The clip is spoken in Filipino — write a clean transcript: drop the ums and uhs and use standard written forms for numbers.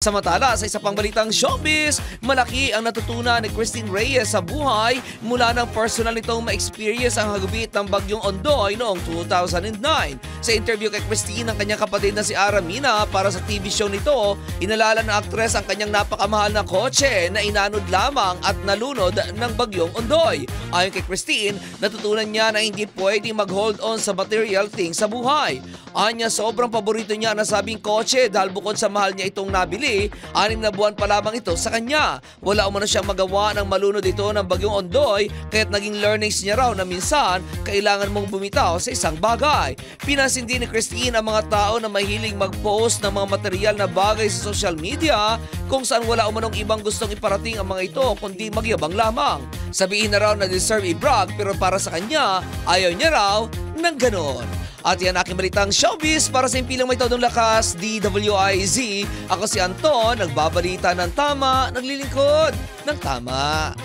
Samantala, sa isa pang balitang showbiz, malaki ang natutunan ni Christine Reyes sa buhay mula ng personal nitong ma-experience ang hagupit ng bagyong Ondoy noong 2009. Sa interview kay Christine, ang kanyang kapatid na si Aramina para sa TV show nito, inalala ng aktres ang kanyang napakamahal na kotse na inanod lamang at nalunod ng bagyong Ondoy. Ayon kay Christine, natutunan niya na hindi pwedeng mag-hold on sa material things sa buhay. Anya, sobrang paborito niya na sabing kotse dahil bukod sa mahal niya itong nabili, 6 na buwan pa lamang ito sa kanya. Wala umano siyang magawa ng malunod ito ng bagyong Ondoy, kaya't naging learnings niya raw na minsan kailangan mong bumitaw sa isang bagay. Pinansin din ni Christine ang mga tao na mahiling mag-post ng mga material na bagay sa social media kung saan wala umanong ibang gustong iparating ang mga ito kundi magyabang lamang. Sabihin na raw na deserve i-brag pero para sa kanya, ayaw niya raw ng ganon. At yan aking balitang showbiz para sa impilang may todong lakas, DWIZ. Ako si Anton, nagbabalita ng tama, naglilingkod ng tama.